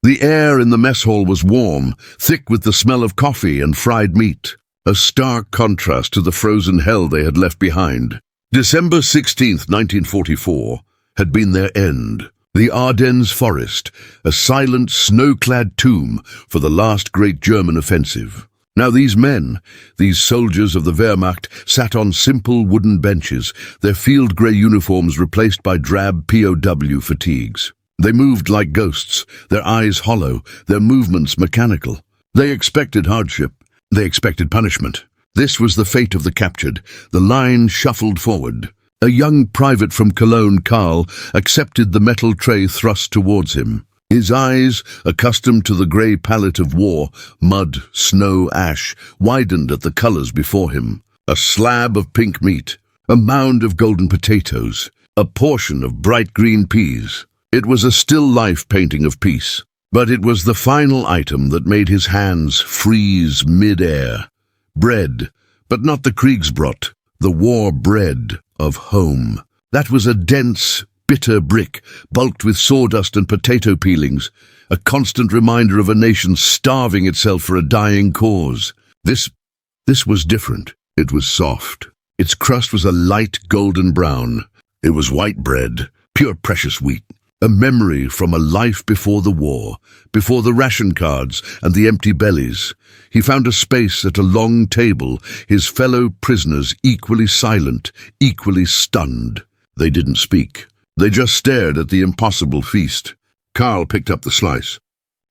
The air in the mess hall was warm, thick with the smell of coffee and fried meat, a stark contrast to the frozen hell they had left behind. December 16th, 1944, had been their end. The Ardennes forest, a silent, snow-clad tomb for the last great German offensive. Now these men, these soldiers of the Wehrmacht, sat on simple wooden benches, their field-grey uniforms replaced by drab POW fatigues. They moved like ghosts, their eyes hollow, their movements mechanical. They expected hardship. They expected punishment. This was the fate of the captured. The line shuffled forward. A young private from Cologne, Karl, accepted the metal tray thrust towards him. His eyes, accustomed to the grey palette of war, mud, snow, ash, widened at the colours before him. A slab of pink meat, a mound of golden potatoes, a portion of bright green peas. It was a still life painting of peace, but it was the final item that made his hands freeze mid-air. Bread, but not the Kriegsbrot, the war bread of home. That was a dense, bitter brick, bulked with sawdust and potato peelings, a constant reminder of a nation starving itself for a dying cause. This was different. It was soft. Its crust was a light golden brown. It was white bread, pure precious wheat, a memory from a life before the war, before the ration cards and the empty bellies. He found a space at a long table, his fellow prisoners equally silent, equally stunned. They didn't speak. They just stared at the impossible feast. Karl picked up the slice.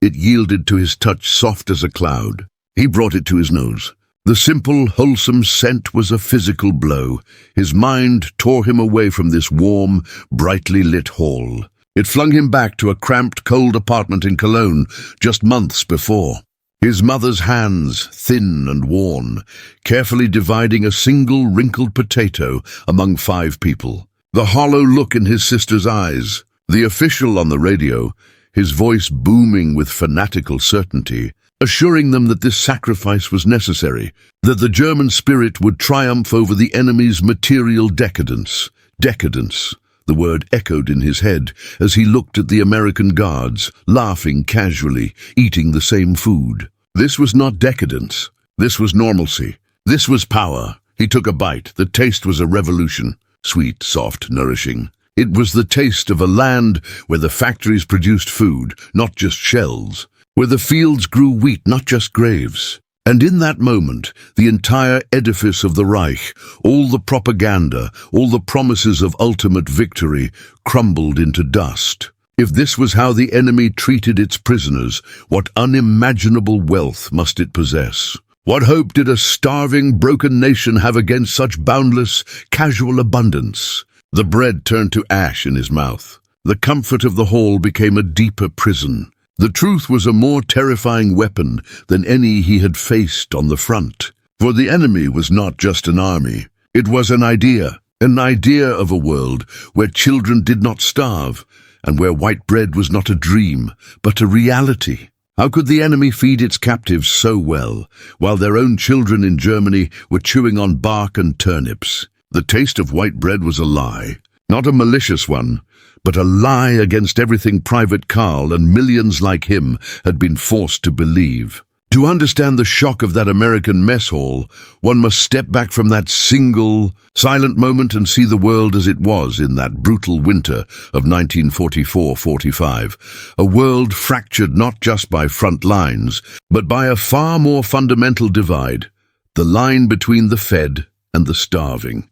It yielded to his touch soft as a cloud. He brought it to his nose. The simple, wholesome scent was a physical blow. His mind tore him away from this warm, brightly lit hall. It flung him back to a cramped, cold apartment in Cologne just months before. His mother's hands, thin and worn, carefully dividing a single wrinkled potato among 5 people. The hollow look in his sister's eyes. The official on the radio, his voice booming with fanatical certainty, assuring them that this sacrifice was necessary, that the German spirit would triumph over the enemy's material decadence. Decadence. The word echoed in his head as he looked at the American guards, laughing casually, eating the same food. This was not decadence. This was normalcy. This was power. He took a bite. The taste was a revolution. Sweet, soft, nourishing. It was the taste of a land where the factories produced food, not just shells, where the fields grew wheat, not just graves. And in that moment, the entire edifice of the Reich, all the propaganda, all the promises of ultimate victory, crumbled into dust. If this was how the enemy treated its prisoners, what unimaginable wealth must it possess? What hope did a starving, broken nation have against such boundless, casual abundance? The bread turned to ash in his mouth. The comfort of the hall became a deeper prison. The truth was a more terrifying weapon than any he had faced on the front. For the enemy was not just an army. It was an idea of a world where children did not starve, and where white bread was not a dream, but a reality. How could the enemy feed its captives so well, while their own children in Germany were chewing on bark and turnips? The taste of white bread was a lie, not a malicious one, but a lie against everything Private Karl and millions like him had been forced to believe. To understand the shock of that American mess hall, one must step back from that single, silent moment and see the world as it was in that brutal winter of 1944-45. A world fractured not just by front lines, but by a far more fundamental divide, the line between the fed and the starving.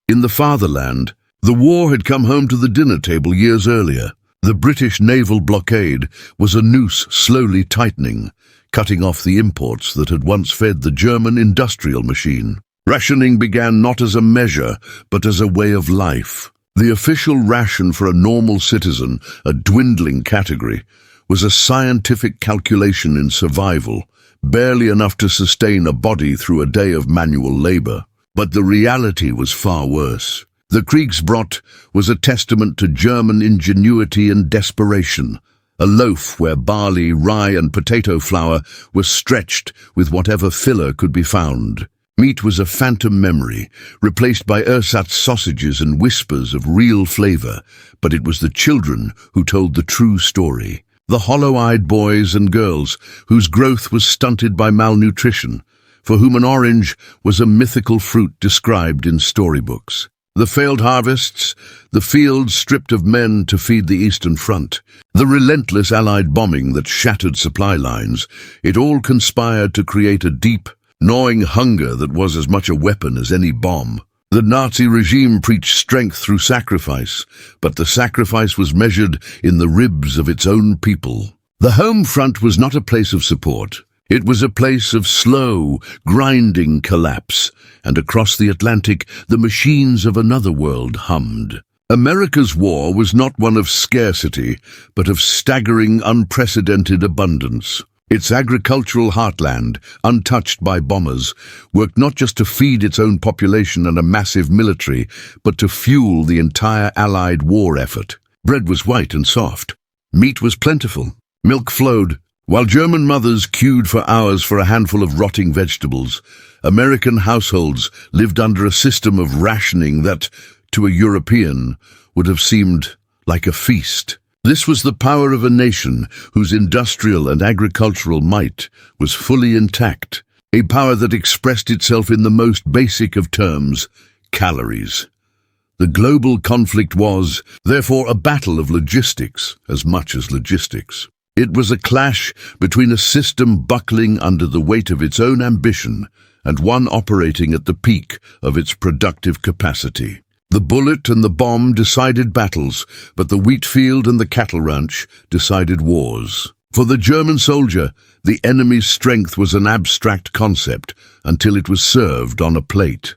In the fatherland, the war had come home to the dinner table years earlier. The British naval blockade was a noose slowly tightening, cutting off the imports that had once fed the German industrial machine. Rationing began not as a measure, but as a way of life. The official ration for a normal citizen, a dwindling category, was a scientific calculation in survival, barely enough to sustain a body through a day of manual labor. But the reality was far worse. The Kriegsbrot was a testament to German ingenuity and desperation, a loaf where barley, rye and potato flour were stretched with whatever filler could be found. Meat was a phantom memory, replaced by ersatz sausages and whispers of real flavor, but it was the children who told the true story. the hollow-eyed boys and girls whose growth was stunted by malnutrition, for whom an orange was a mythical fruit described in storybooks. The failed harvests, the fields stripped of men to feed the Eastern Front, the relentless Allied bombing that shattered supply lines, it all conspired to create a deep, gnawing hunger that was as much a weapon as any bomb. The Nazi regime preached strength through sacrifice, but the sacrifice was measured in the ribs of its own people. The home front was not a place of support. It was a place of slow, grinding collapse, and across the Atlantic, the machines of another world hummed. America's war was not one of scarcity, but of staggering, unprecedented abundance. Its agricultural heartland, untouched by bombers, worked not just to feed its own population and a massive military, but to fuel the entire Allied war effort. Bread was white and soft. Meat was plentiful. Milk flowed. While German mothers queued for hours for a handful of rotting vegetables, American households lived under a system of rationing that, to a European, would have seemed like a feast. This was the power of a nation whose industrial and agricultural might was fully intact, a power that expressed itself in the most basic of terms, calories. The global conflict was, therefore, a battle of logistics as much as logistics. It was a clash between a system buckling under the weight of its own ambition and one operating at the peak of its productive capacity. The bullet and the bomb decided battles, but the wheat field and the cattle ranch decided wars. For the German soldier, the enemy's strength was an abstract concept until it was served on a plate.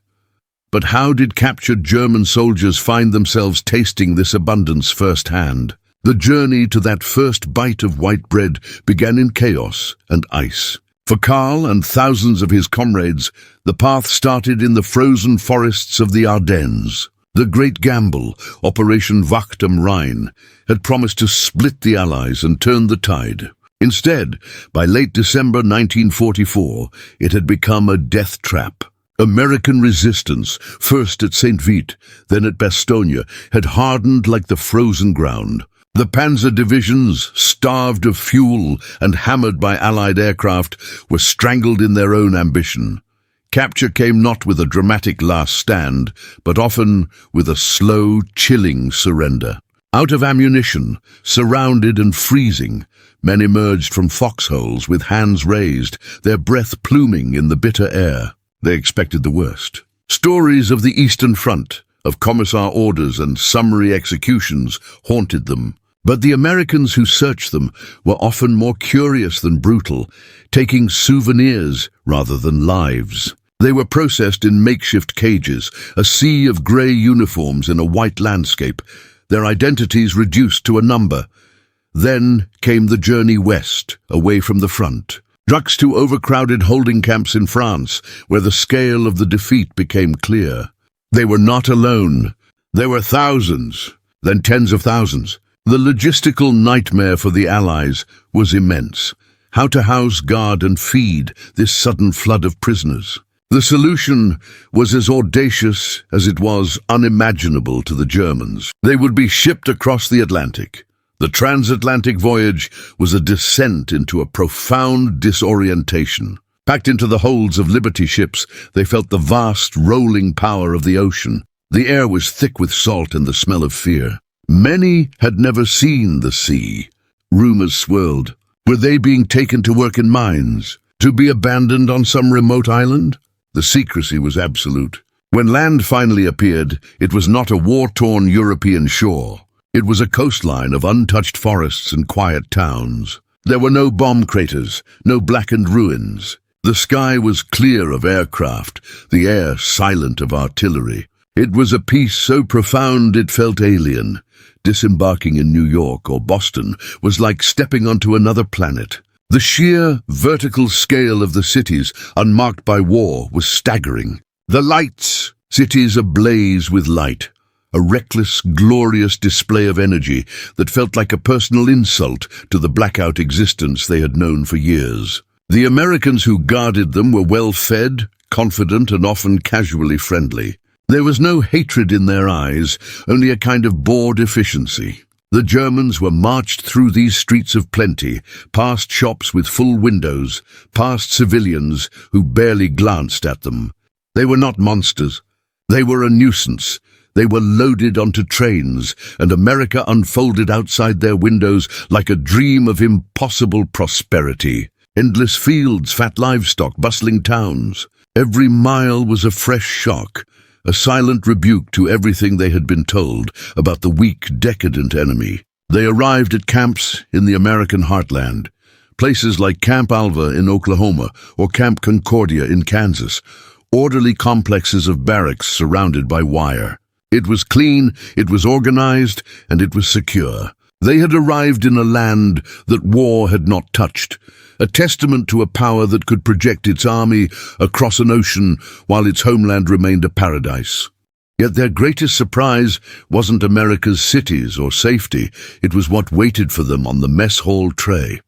But how did captured German soldiers find themselves tasting this abundance firsthand? The journey to that first bite of white bread began in chaos and ice. For Karl and thousands of his comrades, the path started in the frozen forests of the Ardennes. The great gamble, Operation Wacht am Rhein, had promised to split the Allies and turn the tide. Instead, by late December 1944, it had become a death trap. American resistance, first at St. Vith, then at Bastogne, had hardened like the frozen ground. The panzer divisions, starved of fuel and hammered by Allied aircraft, were strangled in their own ambition. Capture came not with a dramatic last stand, but often with a slow, chilling surrender. Out of ammunition, surrounded and freezing, men emerged from foxholes with hands raised, their breath pluming in the bitter air. They expected the worst. Stories of the Eastern Front, of commissar orders and summary executions, haunted them. But the Americans who searched them were often more curious than brutal, taking souvenirs rather than lives. They were processed in makeshift cages, a sea of grey uniforms in a white landscape, their identities reduced to a number. Then came the journey west, away from the front. Trucks to overcrowded holding camps in France, where the scale of the defeat became clear. They were not alone. There were thousands, then tens of thousands. The logistical nightmare for the Allies was immense. How to house, guard and feed this sudden flood of prisoners. The solution was as audacious as it was unimaginable to the Germans. They would be shipped across the Atlantic. The transatlantic voyage was a descent into a profound disorientation. Packed into the holds of Liberty ships, they felt the vast, rolling power of the ocean. The air was thick with salt and the smell of fear. Many had never seen the sea. Rumors swirled. Were they being taken to work in mines? To be abandoned on some remote island? The secrecy was absolute. When land finally appeared, it was not a war-torn European shore. It was a coastline of untouched forests and quiet towns. There were no bomb craters, no blackened ruins. The sky was clear of aircraft, the air silent of artillery. It was a peace so profound it felt alien. Disembarking in New York or Boston was like stepping onto another planet. The sheer, vertical scale of the cities, unmarked by war, was staggering. The lights, cities ablaze with light. A reckless, glorious display of energy that felt like a personal insult to the blackout existence they had known for years. The Americans who guarded them were well-fed, confident, and often casually friendly. There was no hatred in their eyes, only a kind of bored efficiency. The Germans were marched through these streets of plenty, past shops with full windows, past civilians who barely glanced at them. They were not monsters. They were a nuisance. They were loaded onto trains, and America unfolded outside their windows like a dream of impossible prosperity. Endless fields, fat livestock, bustling towns. Every mile was a fresh shock, a silent rebuke to everything they had been told about the weak, decadent enemy. They arrived at camps in the American heartland, places like Camp Alva in Oklahoma or Camp Concordia in Kansas, orderly complexes of barracks surrounded by wire. It was clean, it was organized, and it was secure. They had arrived in a land that war had not touched, a testament to a power that could project its army across an ocean while its homeland remained a paradise. Yet their greatest surprise wasn't America's cities or safety, it was what waited for them on the mess hall tray.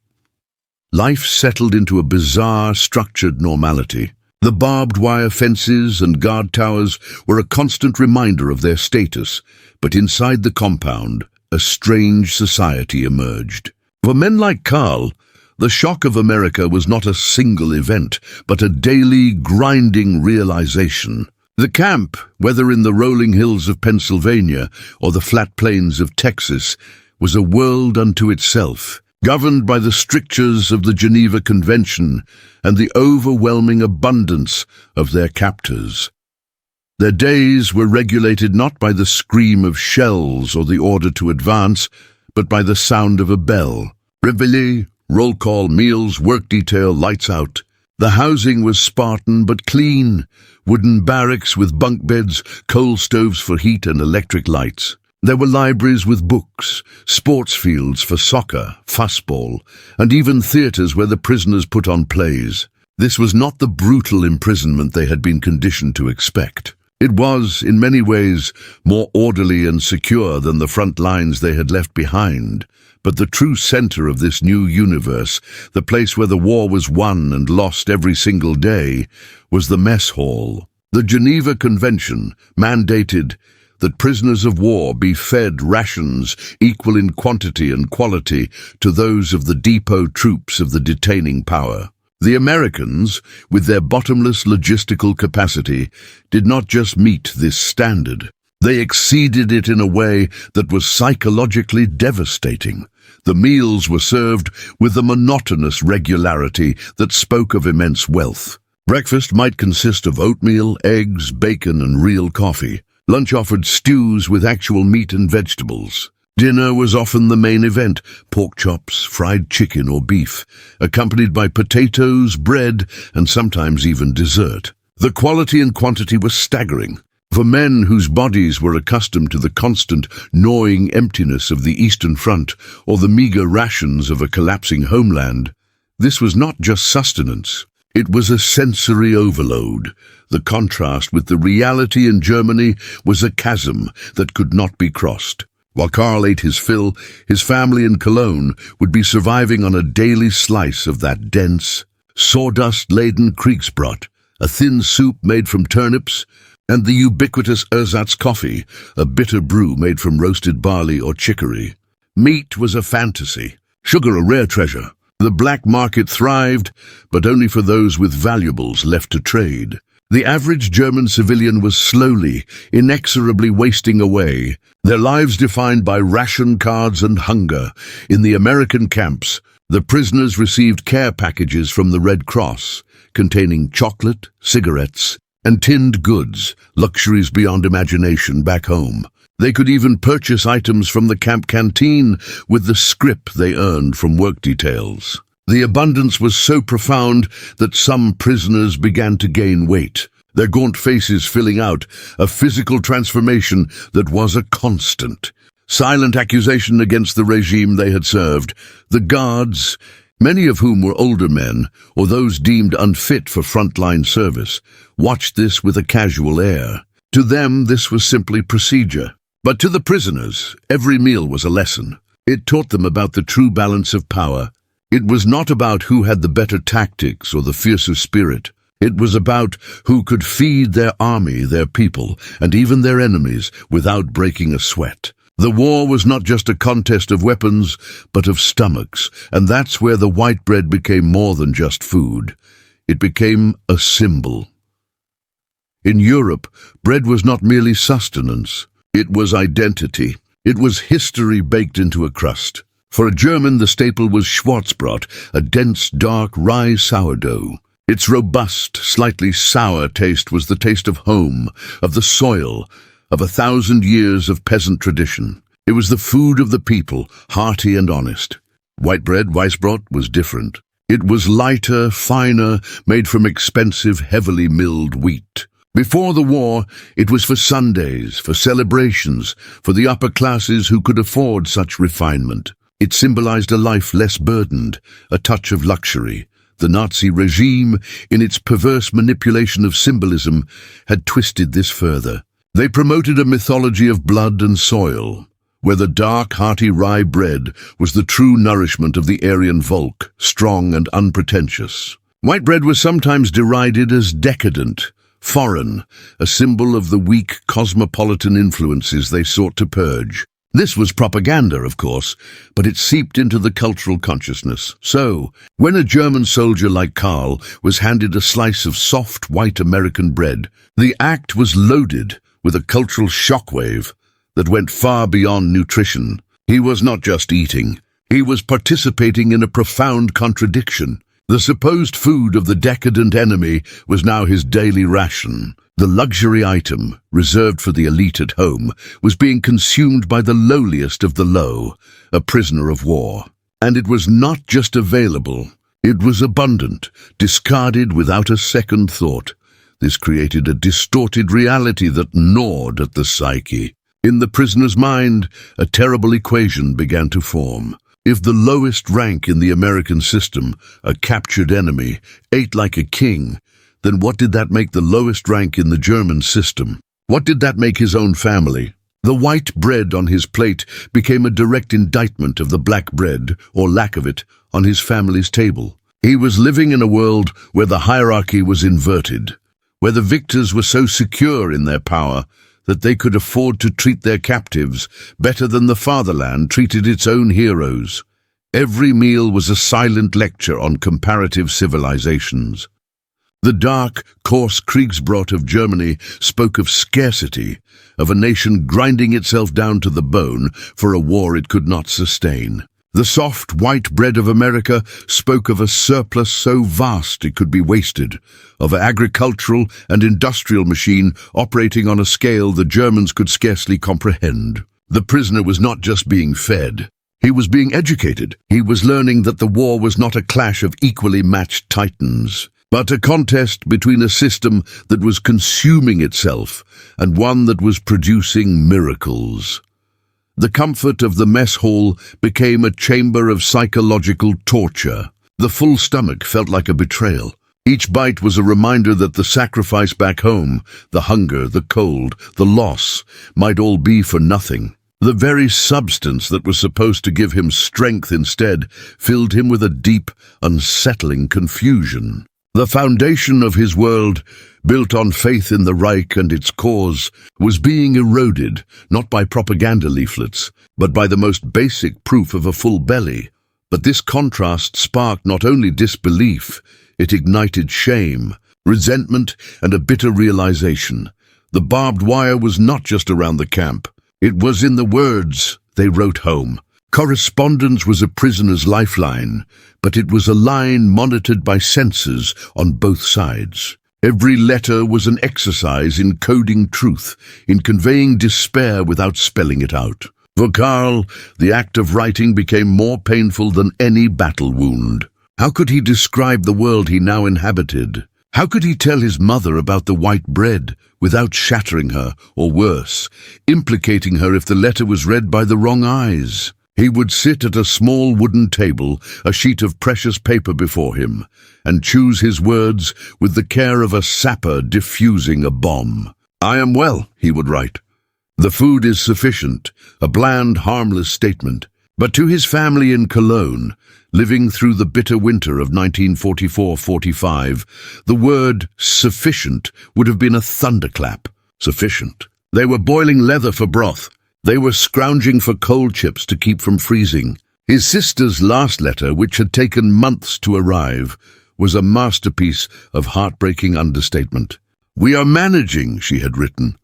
Life settled into a bizarre, structured normality. The barbed wire fences and guard towers were a constant reminder of their status, but inside the compound, a strange society emerged. For men like Karl, the shock of America was not a single event, but a daily, grinding realization. The camp, whether in the rolling hills of Pennsylvania or the flat plains of Texas, was a world unto itself, governed by the strictures of the Geneva Convention and the overwhelming abundance of their captors. Their days were regulated not by the scream of shells or the order to advance, but by the sound of a bell. Réveillé, roll call, meals, work detail, lights out. The housing was Spartan but clean, wooden barracks with bunk beds, coal stoves for heat and electric lights. There were libraries with books, sports fields for soccer, fussball, and even theatres where the prisoners put on plays. This was not the brutal imprisonment they had been conditioned to expect. It was, in many ways, more orderly and secure than the front lines they had left behind. But the true center of this new universe, the place where the war was won and lost every single day, was the mess hall. The Geneva Convention mandated that prisoners of war be fed rations equal in quantity and quality to those of the depot troops of the detaining power. The Americans, with their bottomless logistical capacity, did not just meet this standard. They exceeded it in a way that was psychologically devastating. The meals were served with a monotonous regularity that spoke of immense wealth. Breakfast might consist of oatmeal, eggs, bacon, and real coffee. Lunch offered stews with actual meat and vegetables. Dinner was often the main event, pork chops, fried chicken or beef, accompanied by potatoes, bread, and sometimes even dessert. The quality and quantity were staggering. For men whose bodies were accustomed to the constant, gnawing emptiness of the Eastern Front or the meager rations of a collapsing homeland, this was not just sustenance. It was a sensory overload. The contrast with the reality in Germany was a chasm that could not be crossed. While Karl ate his fill, his family in Cologne would be surviving on a daily slice of that dense, sawdust-laden Kriegsbrot, a thin soup made from turnips, and the ubiquitous ersatz coffee, a bitter brew made from roasted barley or chicory. Meat was a fantasy, sugar a rare treasure. The black market thrived, but only for those with valuables left to trade. The average German civilian was slowly, inexorably wasting away, their lives defined by ration cards and hunger. In the American camps, the prisoners received care packages from the Red Cross, containing chocolate, cigarettes, and tinned goods, luxuries beyond imagination back home. They could even purchase items from the camp canteen with the scrip they earned from work details. The abundance was so profound that some prisoners began to gain weight, their gaunt faces filling out a physical transformation that was a constant. Silent accusation against the regime they had served. The guards, many of whom were older men or those deemed unfit for frontline service, watched this with a casual air. To them, this was simply procedure. But to the prisoners, every meal was a lesson. It taught them about the true balance of power. It was not about who had the better tactics or the fiercer spirit. It was about who could feed their army, their people, and even their enemies without breaking a sweat. The war was not just a contest of weapons, but of stomachs, and that's where the white bread became more than just food. It became a symbol. In Europe, bread was not merely sustenance. It was identity. It was history baked into a crust. For a German, the staple was Schwarzbrot, a dense, dark rye sourdough. Its robust, slightly sour taste was the taste of home, of the soil, of 1,000 years of peasant tradition. It was the food of the people, hearty and honest. White bread, Weissbrot, was different. It was lighter, finer, made from expensive, heavily milled wheat. Before the war, it was for Sundays, for celebrations, for the upper classes who could afford such refinement. It symbolized a life less burdened, a touch of luxury. The Nazi regime, in its perverse manipulation of symbolism, had twisted this further. They promoted a mythology of blood and soil, where the dark, hearty rye bread was the true nourishment of the Aryan Volk, strong and unpretentious. White bread was sometimes derided as decadent, foreign, a symbol of the weak cosmopolitan influences they sought to purge. This was propaganda, of course, but it seeped into the cultural consciousness. So, when a German soldier like Karl was handed a slice of soft white American bread, the act was loaded with a cultural shockwave that went far beyond nutrition. He was not just eating, he was participating in a profound contradiction. The supposed food of the decadent enemy was now his daily ration. The luxury item, reserved for the elite at home, was being consumed by the lowliest of the low, a prisoner of war. And it was not just available, it was abundant, discarded without a second thought. This created a distorted reality that gnawed at the psyche. In the prisoner's mind, a terrible equation began to form. If the lowest rank in the American system, a captured enemy, ate like a king, then what did that make the lowest rank in the German system? What did that make his own family? The white bread on his plate became a direct indictment of the black bread, or lack of it, on his family's table. He was living in a world where the hierarchy was inverted, where the victors were so secure in their power that they could afford to treat their captives better than the fatherland treated its own heroes. Every meal was a silent lecture on comparative civilizations. The dark, coarse Kriegsbrot of Germany spoke of scarcity, of a nation grinding itself down to the bone for a war it could not sustain. The soft, white bread of America spoke of a surplus so vast it could be wasted, of an agricultural and industrial machine operating on a scale the Germans could scarcely comprehend. The prisoner was not just being fed. He was being educated. He was learning that the war was not a clash of equally matched titans, but a contest between a system that was consuming itself and one that was producing miracles. The comfort of the mess hall became a chamber of psychological torture. The full stomach felt like a betrayal. Each bite was a reminder that the sacrifice back home, the hunger, the cold, the loss, might all be for nothing. The very substance that was supposed to give him strength instead filled him with a deep, unsettling confusion. The foundation of his world, built on faith in the Reich and its cause, was being eroded, not by propaganda leaflets, but by the most basic proof of a full belly. But this contrast sparked not only disbelief, it ignited shame, resentment, and a bitter realization. The barbed wire was not just around the camp. It was in the words they wrote home. Correspondence was a prisoner's lifeline, but it was a line monitored by sensors on both sides. Every letter was an exercise in coding truth, in conveying despair without spelling it out. For Karl, the act of writing became more painful than any battle wound. How could he describe the world he now inhabited? How could he tell his mother about the white bread without shattering her, or worse, implicating her if the letter was read by the wrong eyes? He would sit at a small wooden table, a sheet of precious paper before him, and choose his words with the care of a sapper diffusing a bomb. "I am well," he would write. "The food is sufficient," a bland, harmless statement. But to his family in Cologne, living through the bitter winter of 1944-45, the word sufficient would have been a thunderclap. Sufficient. They were boiling leather for broth. They were scrounging for coal chips to keep from freezing. His sister's last letter, which had taken months to arrive, was a masterpiece of heartbreaking understatement. "We are managing," she had written.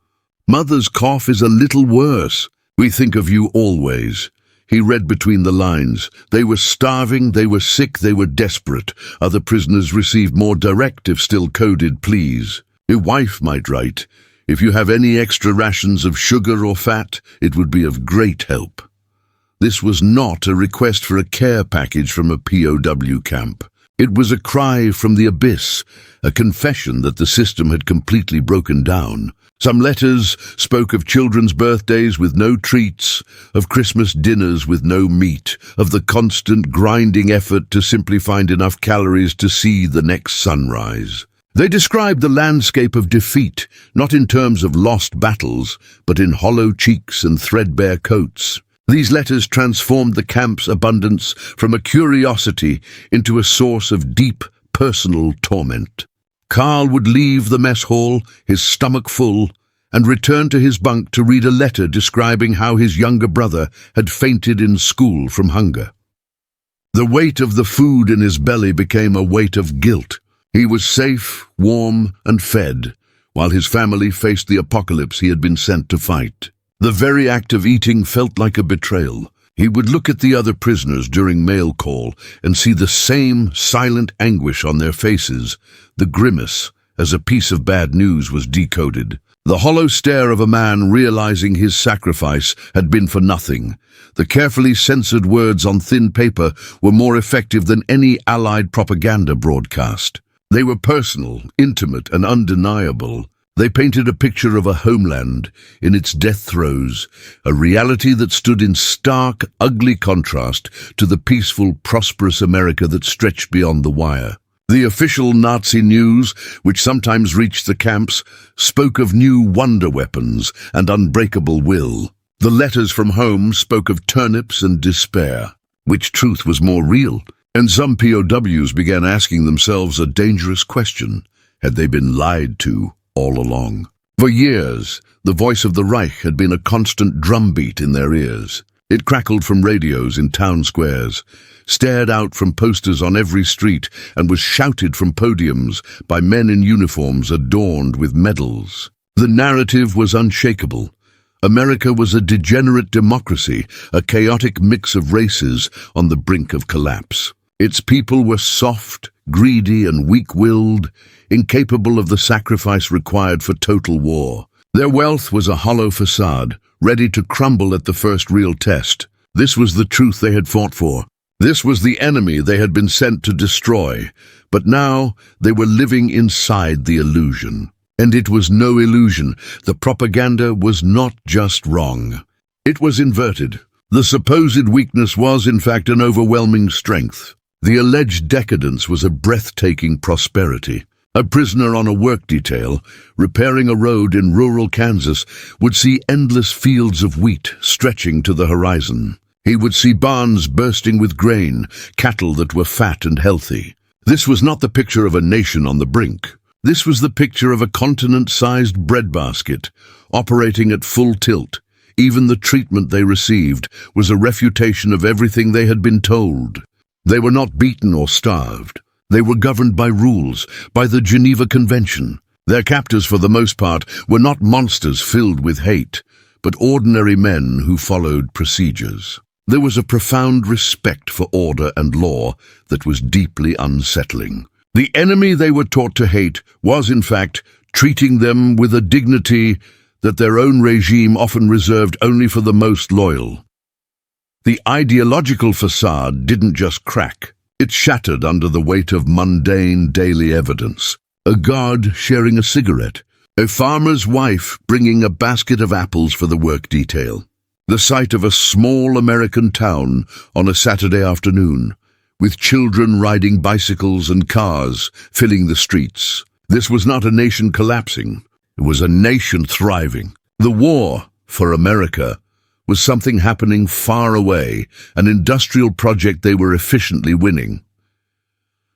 "Mother's cough is a little worse. We think of you always." He read between the lines. They were starving, they were sick, they were desperate. Other prisoners received more direct, if still coded, pleas. A wife might write, "If you have any extra rations of sugar or fat, it would be of great help." This was not a request for a care package from a POW camp. It was a cry from the abyss, a confession that the system had completely broken down. Some letters spoke of children's birthdays with no treats, of Christmas dinners with no meat, of the constant grinding effort to simply find enough calories to see the next sunrise. They described the landscape of defeat, not in terms of lost battles, but in hollow cheeks and threadbare coats. These letters transformed the camp's abundance from a curiosity into a source of deep, personal torment. Carl would leave the mess hall, his stomach full, and return to his bunk to read a letter describing how his younger brother had fainted in school from hunger. The weight of the food in his belly became a weight of guilt. He was safe, warm, and fed, while his family faced the apocalypse he had been sent to fight. The very act of eating felt like a betrayal. He would look at the other prisoners during mail call and see the same silent anguish on their faces, the grimace as a piece of bad news was decoded. The hollow stare of a man realizing his sacrifice had been for nothing. The carefully censored words on thin paper were more effective than any Allied propaganda broadcast. They were personal, intimate, and undeniable. They painted a picture of a homeland in its death throes, a reality that stood in stark, ugly contrast to the peaceful, prosperous America that stretched beyond the wire. The official Nazi news, which sometimes reached the camps, spoke of new wonder weapons and unbreakable will. The letters from home spoke of turnips and despair. Which truth was more real? And some POWs began asking themselves a dangerous question. Had they been lied to all along? For years, the voice of the Reich had been a constant drumbeat in their ears. It crackled from radios in town squares, stared out from posters on every street, and was shouted from podiums by men in uniforms adorned with medals. The narrative was unshakable. America was a degenerate democracy, a chaotic mix of races on the brink of collapse. Its people were soft, greedy, and weak-willed, incapable of the sacrifice required for total war. Their wealth was a hollow facade, ready to crumble at the first real test. This was the truth they had fought for. This was the enemy they had been sent to destroy. But now they were living inside the illusion. And it was no illusion. The propaganda was not just wrong. It was inverted. The supposed weakness was, in fact, an overwhelming strength. The alleged decadence was a breathtaking prosperity. A prisoner on a work detail, repairing a road in rural Kansas, would see endless fields of wheat stretching to the horizon. He would see barns bursting with grain, cattle that were fat and healthy. This was not the picture of a nation on the brink. This was the picture of a continent-sized breadbasket, operating at full tilt. Even the treatment they received was a refutation of everything they had been told. They were not beaten or starved. They were governed by rules, by the Geneva Convention. Their captors, for the most part, were not monsters filled with hate, but ordinary men who followed procedures. There was a profound respect for order and law that was deeply unsettling. The enemy they were taught to hate was, in fact, treating them with a dignity that their own regime often reserved only for the most loyal. The ideological facade didn't just crack. It shattered under the weight of mundane daily evidence. A guard sharing a cigarette. A farmer's wife bringing a basket of apples for the work detail. The sight of a small American town on a Saturday afternoon, with children riding bicycles and cars filling the streets. This was not a nation collapsing. It was a nation thriving. The war, for America, was something happening far away, an industrial project they were efficiently winning.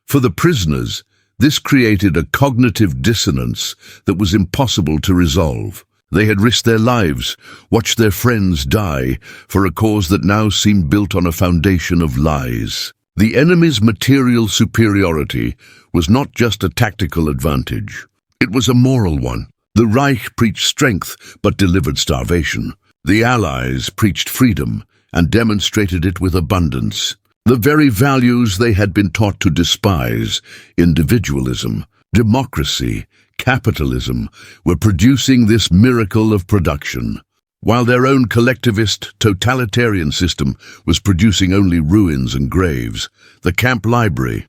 For the prisoners, this created a cognitive dissonance that was impossible to resolve. They had risked their lives, watched their friends die, for a cause that now seemed built on a foundation of lies. The enemy's material superiority was not just a tactical advantage. It was a moral one. The Reich preached strength, but delivered starvation. The Allies preached freedom, and demonstrated it with abundance. The very values they had been taught to despise, individualism, democracy, capitalism, were producing this miracle of production, while their own collectivist, totalitarian system was producing only ruins and graves. The camp library,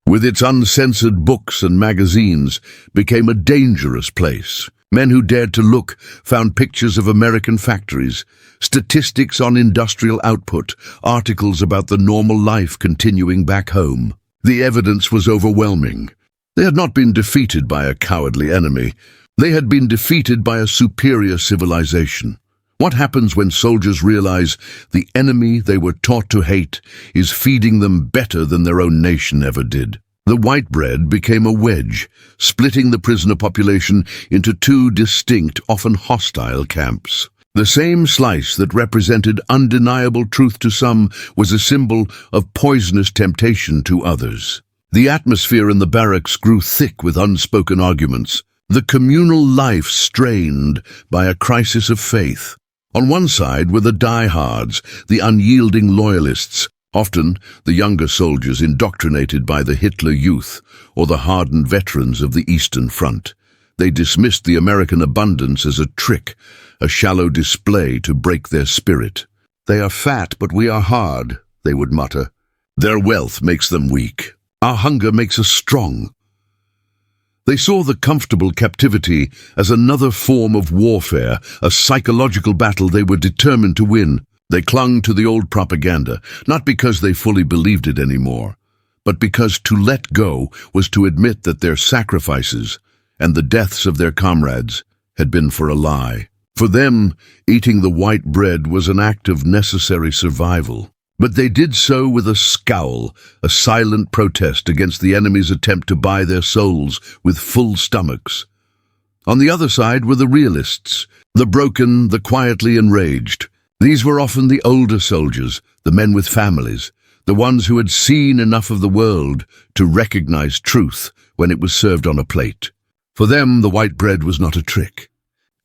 with its uncensored books and magazines, became a dangerous place. Men who dared to look found pictures of American factories, statistics on industrial output, articles about the normal life continuing back home. The evidence was overwhelming. They had not been defeated by a cowardly enemy. They had been defeated by a superior civilization. What happens when soldiers realize the enemy they were taught to hate is feeding them better than their own nation ever did? The white bread became a wedge, splitting the prisoner population into two distinct, often hostile camps. The same slice that represented undeniable truth to some was a symbol of poisonous temptation to others. The atmosphere in the barracks grew thick with unspoken arguments, the communal life strained by a crisis of faith. On one side were the diehards, the unyielding loyalists, often the younger soldiers indoctrinated by the Hitler Youth or the hardened veterans of the Eastern Front. They dismissed the American abundance as a trick, a shallow display to break their spirit. "They are fat, but we are hard," they would mutter. "Their wealth makes them weak. Our hunger makes us strong." They saw the comfortable captivity as another form of warfare, a psychological battle they were determined to win. They clung to the old propaganda, not because they fully believed it anymore, but because to let go was to admit that their sacrifices and the deaths of their comrades had been for a lie. For them, eating the white bread was an act of necessary survival. But they did so with a scowl, a silent protest against the enemy's attempt to buy their souls with full stomachs. On the other side were the realists, the broken, the quietly enraged. These were often the older soldiers, the men with families, the ones who had seen enough of the world to recognize truth when it was served on a plate. For them, the white bread was not a trick.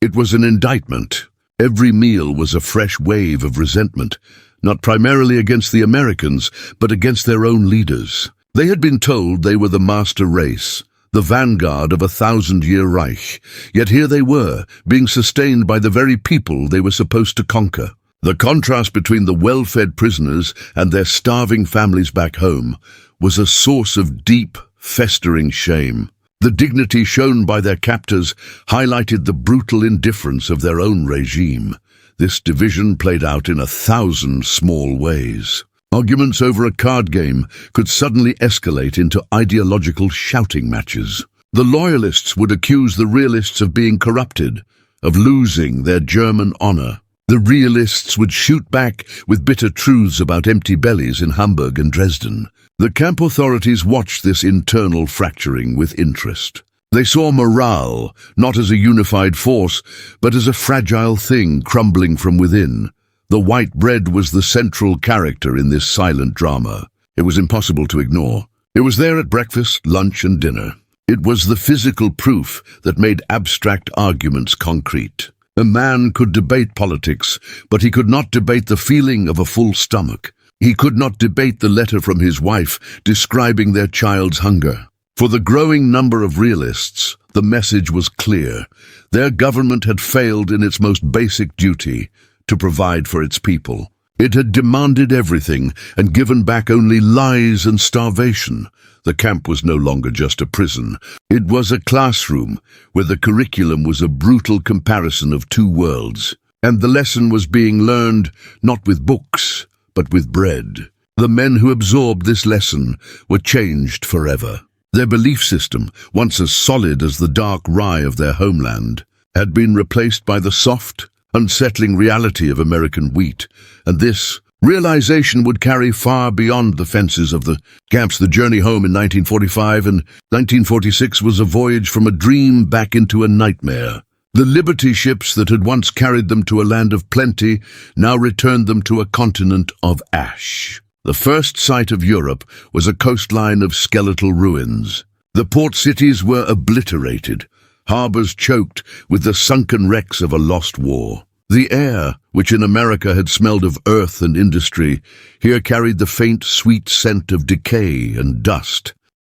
It was an indictment. Every meal was a fresh wave of resentment, not primarily against the Americans, but against their own leaders. They had been told they were the master race, the vanguard of a 1,000-year Reich, yet here they were, being sustained by the very people they were supposed to conquer. The contrast between the well-fed prisoners and their starving families back home was a source of deep, festering shame. The dignity shown by their captors highlighted the brutal indifference of their own regime. This division played out in 1,000 small ways. Arguments over a card game could suddenly escalate into ideological shouting matches. The loyalists would accuse the realists of being corrupted, of losing their German honor. The realists would shoot back with bitter truths about empty bellies in Hamburg and Dresden. The camp authorities watched this internal fracturing with interest. They saw morale not as a unified force, but as a fragile thing crumbling from within. The white bread was the central character in this silent drama. It was impossible to ignore. It was there at breakfast, lunch, and dinner. It was the physical proof that made abstract arguments concrete. A man could debate politics, but he could not debate the feeling of a full stomach. He could not debate the letter from his wife describing their child's hunger. For the growing number of realists, the message was clear. Their government had failed in its most basic duty, to provide for its people. It had demanded everything and given back only lies and starvation. The camp was no longer just a prison. It was a classroom where the curriculum was a brutal comparison of two worlds. And the lesson was being learned not with books, but with bread. The men who absorbed this lesson were changed forever. Their belief system, once as solid as the dark rye of their homeland, had been replaced by the soft, unsettling reality of American wheat, and this realization would carry far beyond the fences of the camps. The journey home in 1945 and 1946 was a voyage from a dream back into a nightmare. The liberty ships that had once carried them to a land of plenty now returned them to a continent of ash. The first sight of Europe was a coastline of skeletal ruins. The port cities were obliterated, harbors choked with the sunken wrecks of a lost war. The air, which in America had smelled of earth and industry, here carried the faint, sweet scent of decay and dust.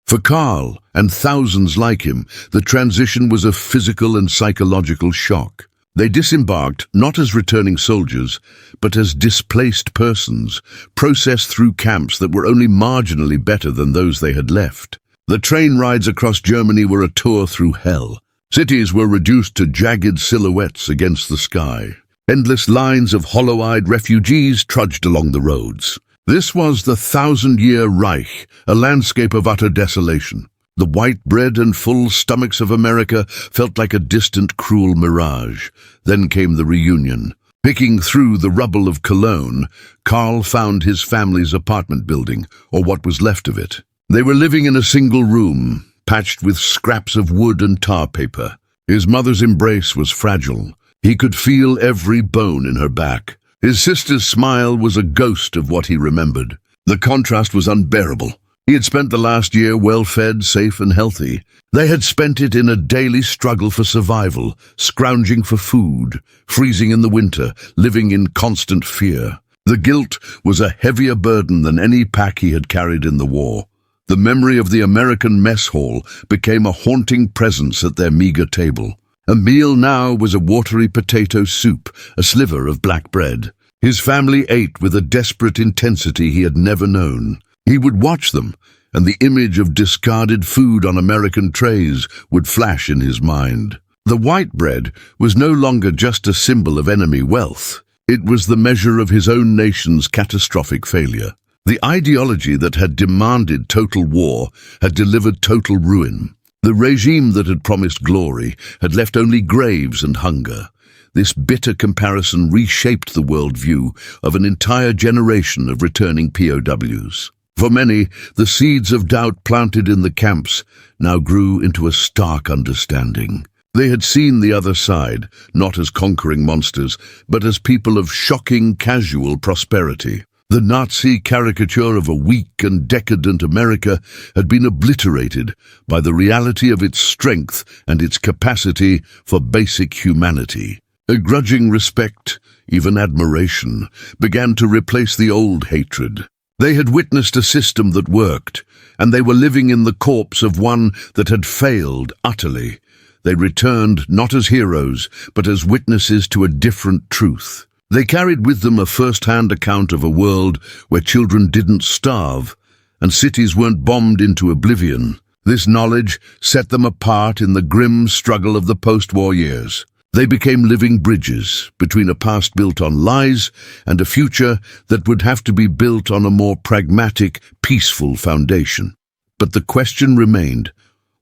For Karl, and thousands like him, the transition was a physical and psychological shock. They disembarked not as returning soldiers, but as displaced persons, processed through camps that were only marginally better than those they had left. The train rides across Germany were a tour through hell. Cities were reduced to jagged silhouettes against the sky. Endless lines of hollow-eyed refugees trudged along the roads. This was the 1,000-year Reich, a landscape of utter desolation. The white bread and full stomachs of America felt like a distant, cruel mirage. Then came the reunion. Picking through the rubble of Cologne, Karl found his family's apartment building, or what was left of it. They were living in a single room, patched with scraps of wood and tar paper. His mother's embrace was fragile. He could feel every bone in her back. His sister's smile was a ghost of what he remembered. The contrast was unbearable. He had spent the last year well-fed, safe and healthy. They had spent it in a daily struggle for survival, scrounging for food, freezing in the winter, living in constant fear. The guilt was a heavier burden than any pack he had carried in the war. The memory of the American mess hall became a haunting presence at their meager table. A meal now was a watery potato soup, a sliver of black bread. His family ate with a desperate intensity he had never known. He would watch them, and the image of discarded food on American trays would flash in his mind. The white bread was no longer just a symbol of enemy wealth. It was the measure of his own nation's catastrophic failure. The ideology that had demanded total war had delivered total ruin. The regime that had promised glory had left only graves and hunger. This bitter comparison reshaped the worldview of an entire generation of returning POWs. For many, the seeds of doubt planted in the camps now grew into a stark understanding. They had seen the other side, not as conquering monsters, but as people of shocking, casual prosperity. The Nazi caricature of a weak and decadent America had been obliterated by the reality of its strength and its capacity for basic humanity. A grudging respect, even admiration, began to replace the old hatred. They had witnessed a system that worked, and they were living in the corpse of one that had failed utterly. They returned not as heroes, but as witnesses to a different truth. They carried with them a first-hand account of a world where children didn't starve, and cities weren't bombed into oblivion. This knowledge set them apart in the grim struggle of the post-war years. They became living bridges between a past built on lies and a future that would have to be built on a more pragmatic, peaceful foundation. But the question remained,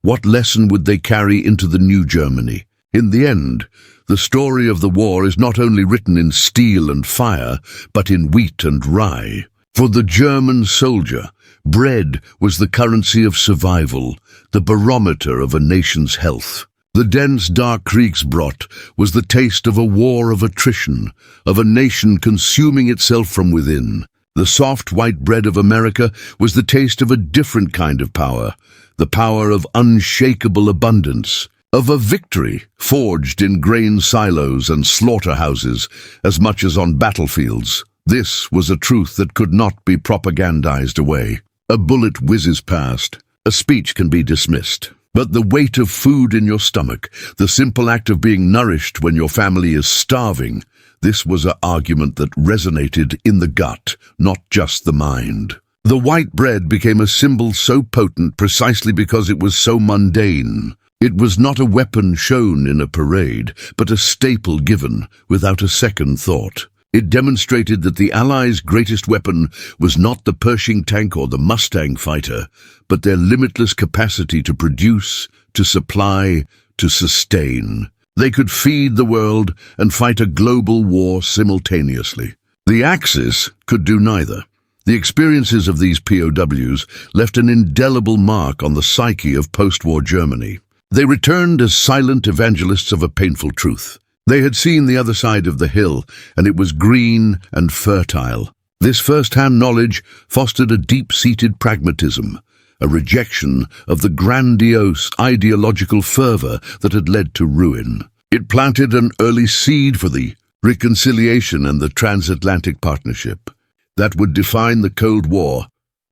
what lesson would they carry into the new Germany? In the end, the story of the war is not only written in steel and fire, but in wheat and rye. For the German soldier, bread was the currency of survival, the barometer of a nation's health. The dense, dark Kriegsbrot was the taste of a war of attrition, of a nation consuming itself from within. The soft white bread of America was the taste of a different kind of power, the power of unshakable abundance, of a victory forged in grain silos and slaughterhouses as much as on battlefields. This was a truth that could not be propagandized away. A bullet whizzes past, a speech can be dismissed. But the weight of food in your stomach, the simple act of being nourished when your family is starving, this was an argument that resonated in the gut, not just the mind. The white bread became a symbol so potent precisely because it was so mundane. It was not a weapon shown in a parade, but a staple given without a second thought. It demonstrated that the Allies' greatest weapon was not the Pershing tank or the Mustang fighter, but their limitless capacity to produce, to supply, to sustain. They could feed the world and fight a global war simultaneously. The Axis could do neither. The experiences of these POWs left an indelible mark on the psyche of post-war Germany. They returned as silent evangelists of a painful truth. They had seen the other side of the hill, and it was green and fertile. This first-hand knowledge fostered a deep-seated pragmatism, a rejection of the grandiose ideological fervor that had led to ruin. It planted an early seed for the reconciliation and the transatlantic partnership that would define the Cold War.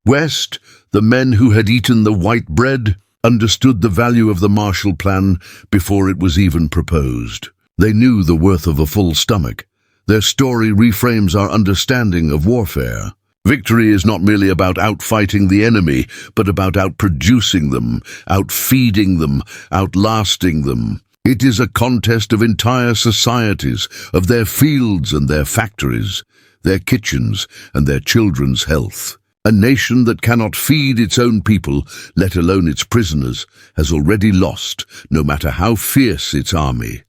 West, the men who had eaten the white bread, understood the value of the Marshall Plan before it was even proposed. They knew the worth of a full stomach. Their story reframes our understanding of warfare. Victory is not merely about outfighting the enemy, but about outproducing them, outfeeding them, outlasting them. It is a contest of entire societies, of their fields and their factories, their kitchens and their children's health. A nation that cannot feed its own people, let alone its prisoners, has already lost, no matter how fierce its army.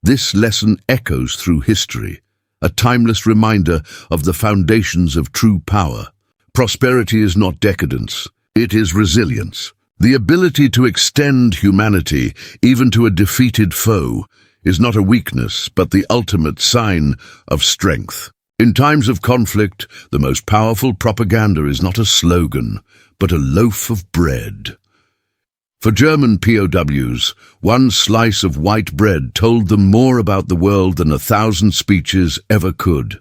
This lesson echoes through history, a timeless reminder of the foundations of true power. Prosperity is not decadence, it is resilience. The ability to extend humanity, even to a defeated foe, is not a weakness, but the ultimate sign of strength. In times of conflict, the most powerful propaganda is not a slogan, but a loaf of bread. For German POWs, one slice of white bread told them more about the world than 1,000 speeches ever could.